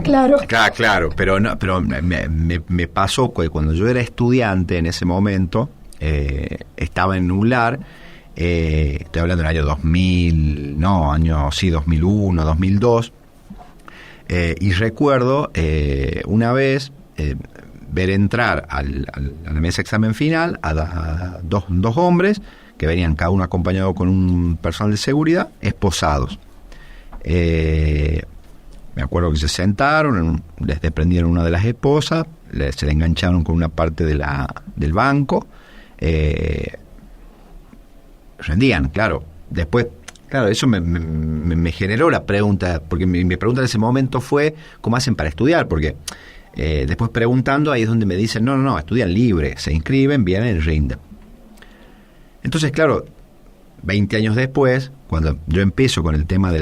claro. Claro, pero me pasó que cuando yo era estudiante en ese momento, estaba en un lar, estoy hablando del año 2001, 2002, y recuerdo una vez ver entrar a la mesa de examen final a dos hombres que venían cada uno acompañado con un personal de seguridad, esposados. Me acuerdo que se sentaron, les desprendieron una de las esposas, se le engancharon con una parte del banco, rendían, claro. Después, claro, eso me generó la pregunta, porque mi pregunta en ese momento fue: ¿cómo hacen para estudiar? Porque después preguntando, ahí es donde me dicen, no, estudian libre, se inscriben, vienen y rinden. Entonces, claro, 20 años después, cuando yo empiezo con el tema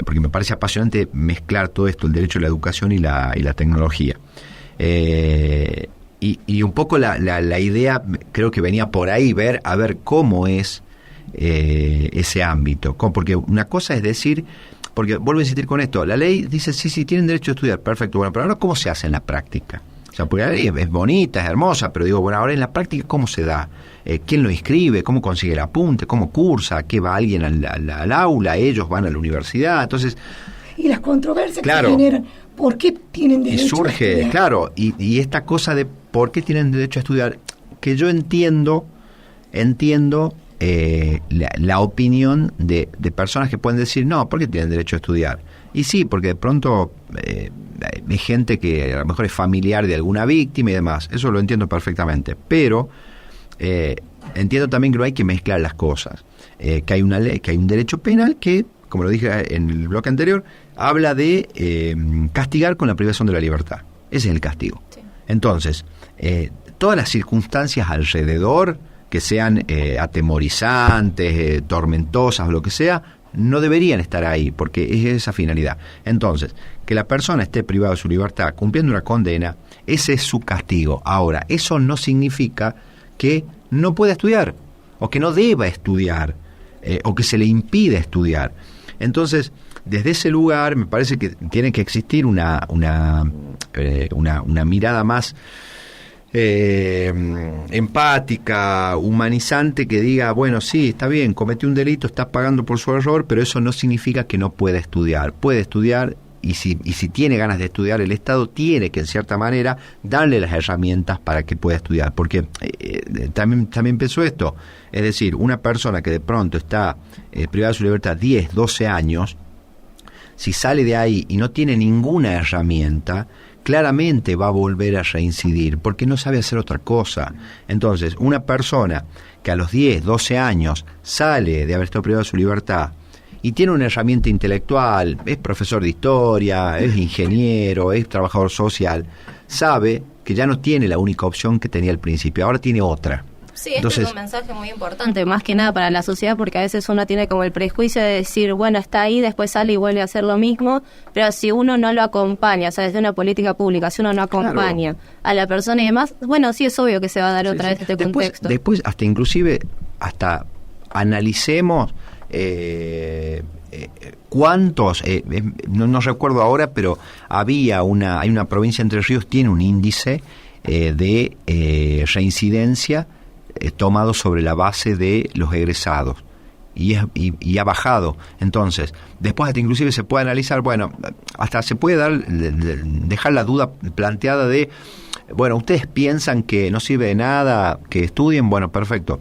porque me parece apasionante mezclar todo esto, el derecho a la educación y la tecnología. Y un poco la idea creo que venía por ahí, a ver cómo es ese ámbito. Porque una cosa es decir, porque vuelvo a insistir con esto, la ley dice, sí, tienen derecho a estudiar, perfecto, bueno, pero ahora ¿cómo se hace en la práctica? O sea, porque la ley es bonita, es hermosa, pero digo, bueno, ahora en la práctica, ¿cómo se da? ¿Quién lo inscribe? ¿Cómo consigue el apunte? ¿Cómo cursa? ¿Qué va alguien al aula? ¿Ellos van a la universidad? Entonces, y las controversias claro, que generan, ¿por qué tienen derecho y surge, a estudiar? Claro, y esta cosa de ¿por qué tienen derecho a estudiar? Que yo entiendo la opinión de personas que pueden decir, no, ¿por qué tienen derecho a estudiar? Y sí, porque de pronto hay gente que a lo mejor es familiar de alguna víctima y demás, eso lo entiendo perfectamente, pero entiendo también que no hay que mezclar las cosas, que hay una ley, que hay un derecho penal que, como lo dije en el bloque anterior, habla de castigar con la privación de la libertad. Ese es el castigo. Sí. Entonces, todas las circunstancias alrededor, que sean atemorizantes, tormentosas o lo que sea, no deberían estar ahí, porque es esa finalidad. Entonces, que la persona esté privada de su libertad cumpliendo una condena, ese es su castigo. Ahora, eso no significa que no pueda estudiar, o que no deba estudiar, o que se le impida estudiar. Entonces, desde ese lugar me parece que tiene que existir una mirada más empática, humanizante, que diga, bueno, sí, está bien, cometió un delito, está pagando por su error, pero eso no significa que no pueda estudiar. Puede estudiar, y si tiene ganas de estudiar, el Estado tiene que, en cierta manera, darle las herramientas para que pueda estudiar, porque también pensó esto, es decir, una persona que de pronto está privada de su libertad 10, 12 años, si sale de ahí y no tiene ninguna herramienta, claramente va a volver a reincidir, porque no sabe hacer otra cosa. Entonces, una persona que a los 10, 12 años sale de haber estado privado de su libertad y tiene una herramienta intelectual, es profesor de historia, es ingeniero, es trabajador social, sabe que ya no tiene la única opción que tenía al principio, ahora tiene otra. Sí, este es un mensaje muy importante, más que nada para la sociedad, porque a veces uno tiene como el prejuicio de decir, bueno, está ahí, después sale y vuelve a hacer lo mismo, pero si uno no lo acompaña, o sea, desde una política pública, si uno no acompaña a la persona y demás, bueno, sí es obvio que se va a dar otra vez este contexto. Después, hasta analicemos cuántos, no recuerdo ahora, pero hay una provincia de Entre Ríos, tiene un índice de reincidencia tomado sobre la base de los egresados y ha bajado. Entonces, después hasta inclusive se puede analizar, bueno, hasta se puede dejar la duda planteada de, bueno, ustedes piensan que no sirve de nada que estudien, bueno, perfecto,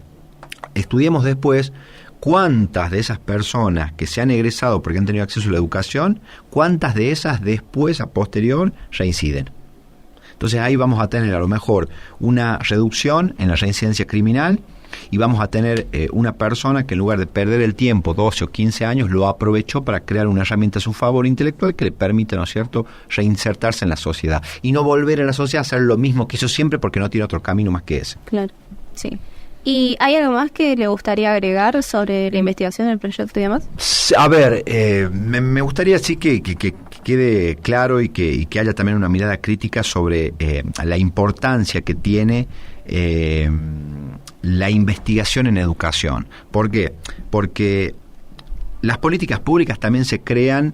estudiemos después cuántas de esas personas que se han egresado porque han tenido acceso a la educación, cuántas de esas después, a posterior, reinciden. Entonces ahí vamos a tener a lo mejor una reducción en la reincidencia criminal y vamos a tener una persona que en lugar de perder el tiempo, 12 o 15 años, lo aprovechó para crear una herramienta a su favor intelectual que le permite, ¿no es cierto?, reinsertarse en la sociedad y no volver a la sociedad a hacer lo mismo que hizo siempre, porque no tiene otro camino más que ese. Claro, sí. ¿Y hay algo más que le gustaría agregar sobre la investigación del proyecto y demás? A ver, me gustaría sí que quede claro y que haya también una mirada crítica sobre la importancia que tiene la investigación en educación. ¿Por qué? Porque las políticas públicas también se crean,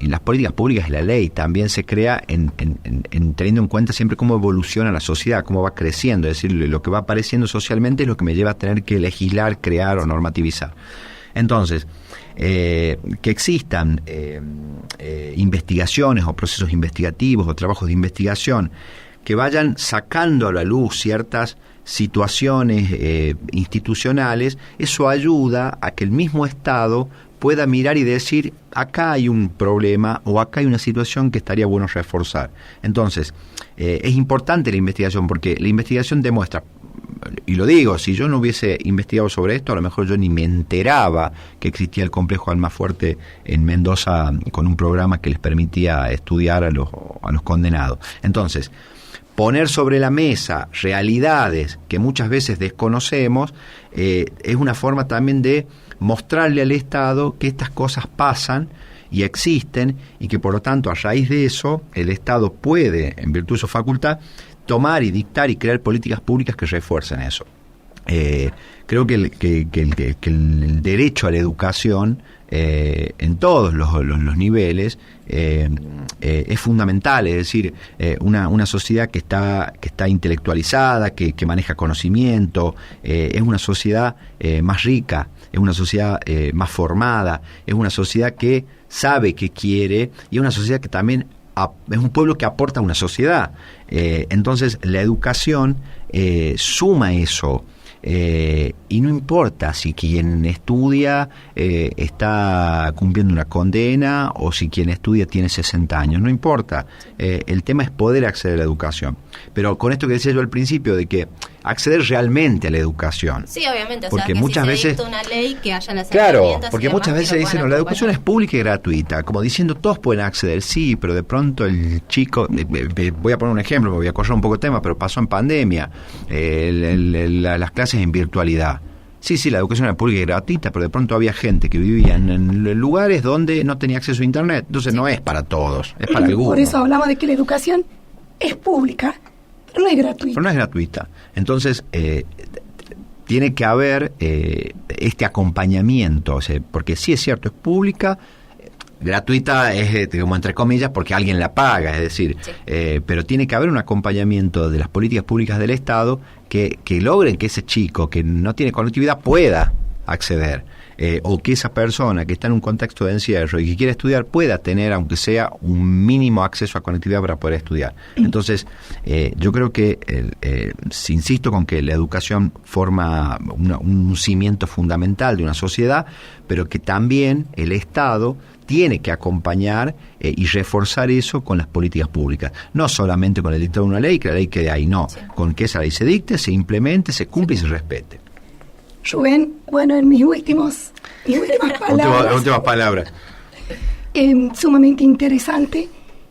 y las políticas públicas y la ley también se crea en teniendo en cuenta siempre cómo evoluciona la sociedad, cómo va creciendo, es decir, lo que va apareciendo socialmente es lo que me lleva a tener que legislar, crear o normativizar. Entonces, que existan investigaciones o procesos investigativos o trabajos de investigación que vayan sacando a la luz ciertas situaciones institucionales, eso ayuda a que el mismo Estado pueda mirar y decir, acá hay un problema o acá hay una situación que estaría bueno reforzar. Entonces, es importante la investigación, porque la investigación demuestra, y lo digo, si yo no hubiese investigado sobre esto, a lo mejor yo ni me enteraba que existía el complejo Almafuerte en Mendoza con un programa que les permitía estudiar a los condenados. Entonces, poner sobre la mesa realidades que muchas veces desconocemos es una forma también de mostrarle al Estado que estas cosas pasan y existen, y que por lo tanto a raíz de eso el Estado puede, en virtud de su facultad, tomar y dictar y crear políticas públicas que refuercen eso. Creo que el derecho a la educación en todos los niveles es fundamental, es decir, una sociedad que está intelectualizada, que maneja conocimiento, es una sociedad más rica, es una sociedad más formada, es una sociedad que sabe qué quiere, y es una sociedad que también es un pueblo que aporta a una sociedad. Entonces la educación suma eso. Y no importa si quien estudia está cumpliendo una condena o si quien estudia tiene 60 años, no importa. El tema es poder acceder a la educación. Pero con esto que decía yo al principio, de que acceder realmente a la educación. Sí, obviamente, o porque sea, que muchas si se veces dicta una ley, que haya las claro, herramientas porque y demás, muchas veces pero dicen, no, la educación es pública y gratuita, como diciendo todos pueden acceder, sí, pero de pronto el chico, voy a poner un ejemplo, me voy a correr un poco el tema, pero pasó en pandemia, las clases en virtualidad. Sí, la educación era pública y gratuita, pero de pronto había gente que vivía en lugares donde no tenía acceso a internet, entonces no es para todos, es para algunos. Por eso hablamos de que la educación es pública, pero no es gratuita. Pero no es gratuita. Entonces, tiene que haber este acompañamiento, o sea, porque sí es cierto, es pública, gratuita es como entre comillas porque alguien la paga, es decir, sí. Pero tiene que haber un acompañamiento de las políticas públicas del Estado que logren que ese chico que no tiene conectividad pueda acceder, o que esa persona que está en un contexto de encierro y que quiere estudiar pueda tener, aunque sea un mínimo acceso a conectividad para poder estudiar. Entonces, yo creo que, insisto con que la educación forma un cimiento fundamental de una sociedad, pero que también el Estado tiene que acompañar y reforzar eso con las políticas públicas. No solamente con el dictado de una ley, que la ley quede ahí, no. Sí. Con que esa ley se dicte, se implemente, se cumpla y se respete. Rubén, bueno, en mis últimas palabras. Últimas palabras. Sumamente interesante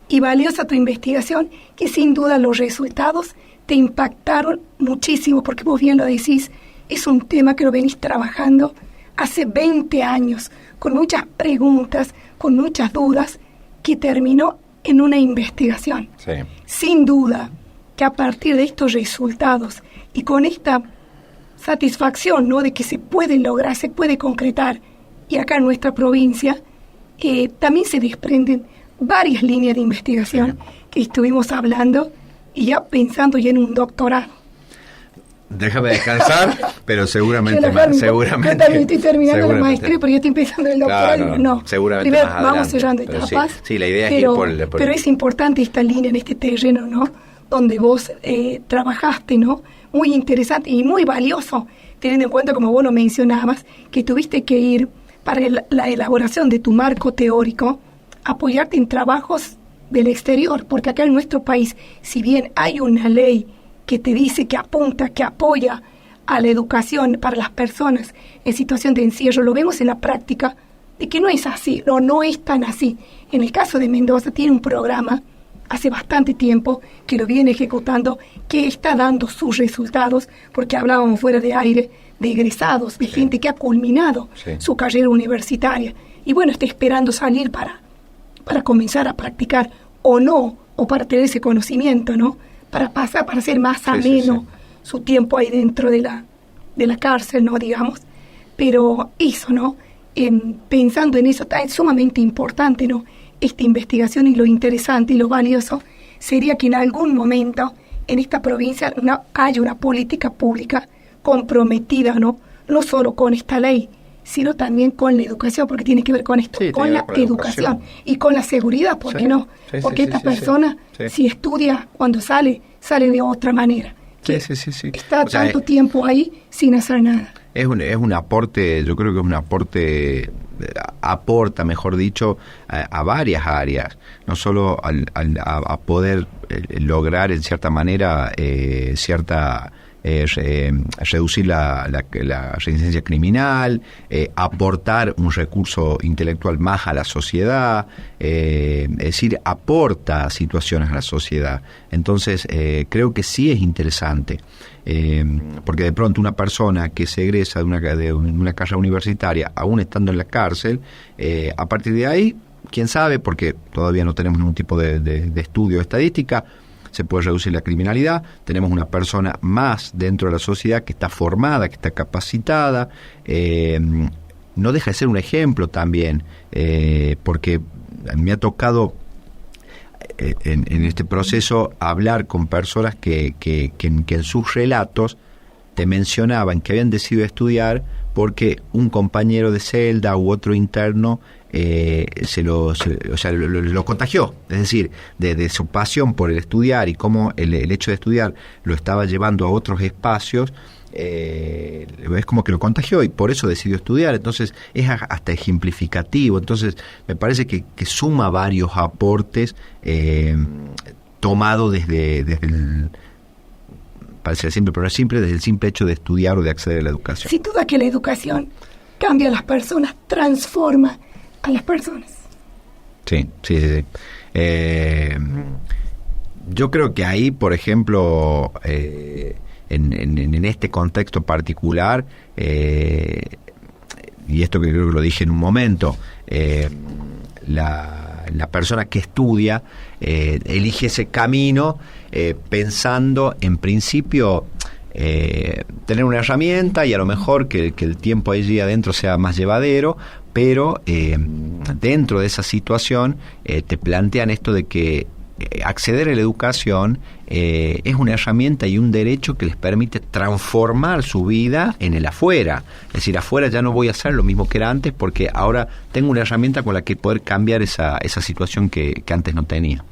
y valiosa tu investigación, que sin duda los resultados te impactaron muchísimo, porque vos bien lo decís, es un tema que lo venís trabajando hace 20 años, con muchas preguntas, con muchas dudas, que terminó en una investigación. Sí. Sin duda que a partir de estos resultados y con esta satisfacción, ¿no?, de que se puede lograr, se puede concretar, y acá en nuestra provincia también se desprenden varias líneas de investigación que estuvimos hablando y ya pensando ya en un doctorado. Déjame descansar, pero seguramente yo también estoy terminando la maestría, pero yo estoy empezando el doctorado. Claro, no, seguramente primero más adelante, vamos cerrando etapas. Sí, la idea es ir por el... Pero es importante esta línea en este terreno, ¿no?, donde vos trabajaste, ¿no? Muy interesante y muy valioso, teniendo en cuenta, como vos lo mencionabas, que tuviste que ir para la elaboración de tu marco teórico, apoyarte en trabajos del exterior, porque acá en nuestro país, si bien hay una ley que te dice, que apunta, que apoya a la educación para las personas en situación de encierro, lo vemos en la práctica de que no es así, no es tan así. En el caso de Mendoza tiene un programa hace bastante tiempo que lo viene ejecutando, que está dando sus resultados, porque hablábamos fuera de aire de egresados, de gente que ha culminado su carrera universitaria y bueno, está esperando salir para comenzar a practicar o no, o para tener ese conocimiento, ¿no?, para pasar, para hacer más ameno su tiempo ahí dentro de la cárcel, ¿no?, digamos. Pero eso, ¿no?, pensando en eso, es sumamente importante, ¿no?, esta investigación, y lo interesante y lo valioso sería que en algún momento en esta provincia haya una política pública comprometida, ¿no solo con esta ley, sino también con la educación, porque tiene que ver con esto, con la educación y con la seguridad, ¿por qué no? Porque esta persona, si estudia, cuando sale de otra manera. Está tanto tiempo ahí sin hacer nada. Es un aporte, yo creo que es un aporte, aporta, mejor dicho, a varias áreas, no solo a poder lograr en cierta manera reducir la reincidencia criminal, aportar un recurso intelectual más a la sociedad, es decir, aporta situaciones a la sociedad. Entonces, creo que sí es interesante, porque de pronto una persona que se egresa de una carrera universitaria, aún estando en la cárcel, a partir de ahí, quién sabe, porque todavía no tenemos ningún tipo de estudio de estadística, se puede reducir la criminalidad, tenemos una persona más dentro de la sociedad que está formada, que está capacitada, no deja de ser un ejemplo también, porque me ha tocado en este proceso hablar con personas que en sus relatos te mencionaban que habían decidido estudiar porque un compañero de celda u otro interno lo contagió, es decir, de su pasión por el estudiar y cómo el hecho de estudiar lo estaba llevando a otros espacios, es como que lo contagió y por eso decidió estudiar. Entonces es hasta ejemplificativo. Entonces me parece que suma varios aportes tomados desde parece simple, pero es simple desde el simple hecho de estudiar o de acceder a la educación. Sin duda que la educación cambia a las personas, transforma a las personas. Sí. Yo creo que ahí, por ejemplo, en este contexto particular, y esto que creo que lo dije en un momento, la persona que estudia elige ese camino pensando en principio tener una herramienta y a lo mejor que el tiempo allí adentro sea más llevadero, pero dentro de esa situación te plantean esto de que acceder a la educación es una herramienta y un derecho que les permite transformar su vida en el afuera. Es decir, afuera ya no voy a hacer lo mismo que era antes porque ahora tengo una herramienta con la que poder cambiar esa situación que antes no tenía.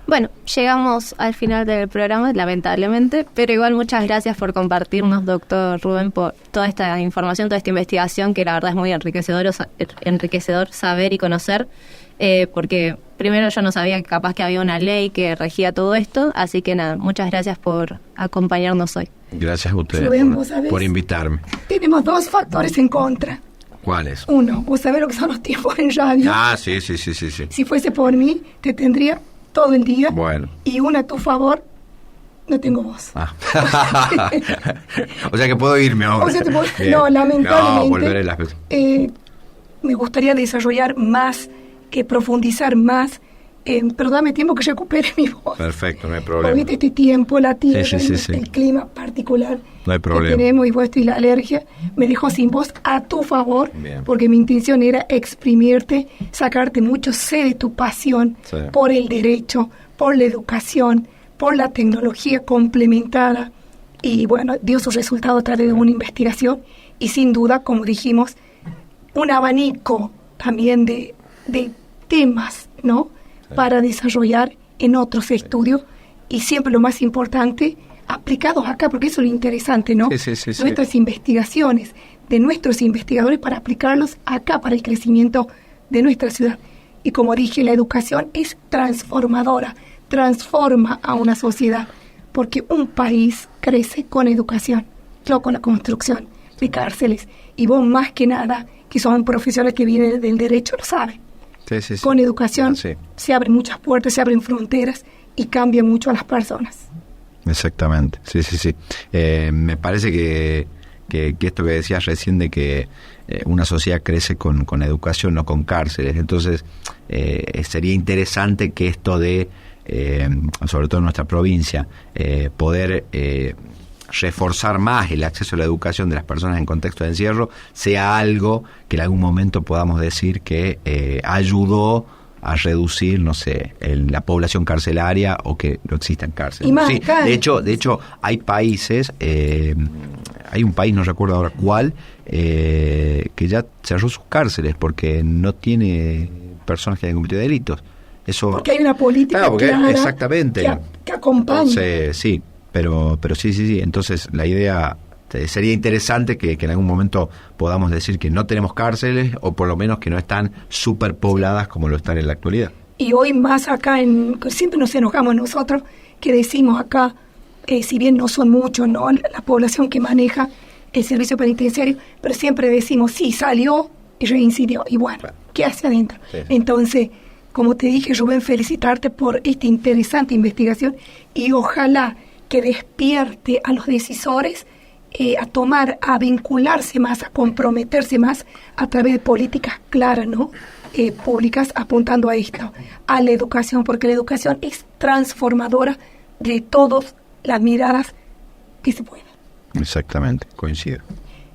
Bueno, llegamos al final del programa, lamentablemente, pero igual muchas gracias por compartirnos, doctor Rubén, por toda esta información, toda esta investigación, que la verdad es muy enriquecedor saber y conocer, porque primero yo no sabía que capaz que había una ley que regía todo esto, así que nada, muchas gracias por acompañarnos hoy. Gracias a ustedes Rubén, por invitarme. Tenemos 2 factores en contra. ¿Cuáles? Uno, vos sabés lo que son los tiempos en radio. Sí. Si fuese por mí, te tendría todo el día. Bueno. Y una a tu favor, no tengo voz. O sea que puedo irme ahora. No, lamentablemente. No, volveré las veces. Me gustaría desarrollar más, profundizar más, pero dame tiempo que recupere mi voz. Perfecto, no hay problema. Porque este tiempo, la tierra, Sí. el clima particular no hay problema. que tenemos y la alergia me dejó sin voz a tu favor. Bien. Porque mi intención era exprimirte, sacarte mucho de tu pasión por el derecho, por la educación, por la tecnología complementada. Y bueno, dio su resultado a través de una investigación y sin duda, como dijimos, un abanico también de temas, ¿no? Para desarrollar en otros estudios y siempre lo más importante, aplicados acá, porque eso es lo interesante, ¿no? Sí. Nuestras investigaciones de nuestros investigadores para aplicarlos acá para el crecimiento de nuestra ciudad. Y como dije, la educación es transformadora, transforma a una sociedad, porque un país crece con educación, no con la construcción de cárceles. Y vos más que nada, que son profesionales que vienen del derecho, lo saben. Sí. Con educación se abren muchas puertas, se abren fronteras y cambia mucho a las personas. Exactamente, sí. Me parece que esto que decías recién de que una sociedad crece con educación, no con cárceles. Entonces sería interesante que esto de, sobre todo en nuestra provincia, poder reforzar más el acceso a la educación de las personas en contexto de encierro sea algo que en algún momento podamos decir que ayudó a reducir, no sé, la población carcelaria o que no existan cárceles. Y más sí, de hecho hay países, hay un país, no recuerdo ahora cuál, que ya cerró sus cárceles porque no tiene personas que hayan cometido delitos. Eso, porque hay una política clara exactamente. Que acompaña. Entonces, sí. Pero sí. Entonces, la idea sería interesante que en algún momento podamos decir que no tenemos cárceles o por lo menos que no están superpobladas como lo están en la actualidad. Y hoy más acá, siempre nos enojamos nosotros que decimos acá, si bien no son muchos, ¿no?, la población que maneja el servicio penitenciario, pero siempre decimos, sí, salió y reincidió. Y bueno, ¿qué hace adentro? Sí. Entonces, como te dije, Rubén, felicitarte por esta interesante investigación y ojalá que despierte a los decisores a vincularse más, a comprometerse más a través de políticas claras, ¿no?, públicas, apuntando a esto, a la educación, porque la educación es transformadora de todas las miradas que se pueden. Exactamente, coincido.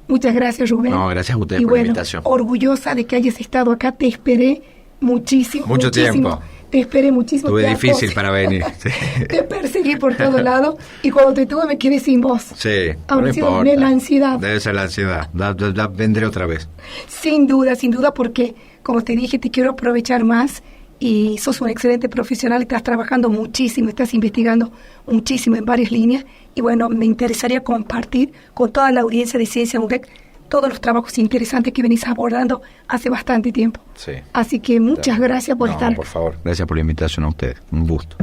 Muchas gracias, Rubén. No, gracias a ustedes por la invitación. Orgullosa de que hayas estado acá, te esperé muchísimo. Mucho tiempo. Te esperé muchísimo. Estuve difícil para venir. Sí. Te perseguí por todos lados y cuando te tuve me quedé sin voz. Sí, no importa. La ansiedad. Debe ser la ansiedad. Ya vendré otra vez. Sin duda, porque, como te dije, te quiero aprovechar más y sos un excelente profesional, estás trabajando muchísimo, estás investigando muchísimo en varias líneas y bueno, me interesaría compartir con toda la audiencia de Ciencia UNDEC todos los trabajos interesantes que venís abordando hace bastante tiempo. Sí. Así que muchas gracias por estar. Por favor, gracias por la invitación a ustedes. Un gusto.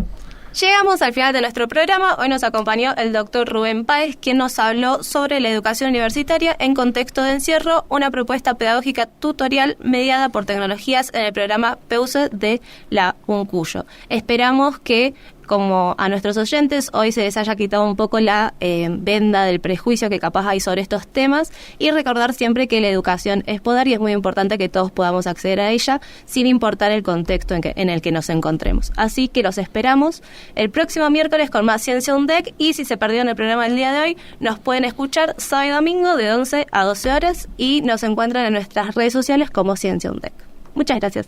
Llegamos al final de nuestro programa. Hoy nos acompañó el doctor Rubén Páez, quien nos habló sobre la educación universitaria en contexto de encierro, una propuesta pedagógica tutorial mediada por tecnologías en el programa PEUCE de la UNCUYO. Esperamos que, como a nuestros oyentes, hoy se les haya quitado un poco la venda del prejuicio que capaz hay sobre estos temas, y recordar siempre que la educación es poder y es muy importante que todos podamos acceder a ella sin importar el contexto en el que nos encontremos. Así que los esperamos el próximo miércoles con más Ciencia UNDEC, y si se perdieron el programa del día de hoy, nos pueden escuchar sábado y domingo de 11 a 12 horas y nos encuentran en nuestras redes sociales como Ciencia UNDEC. Muchas gracias.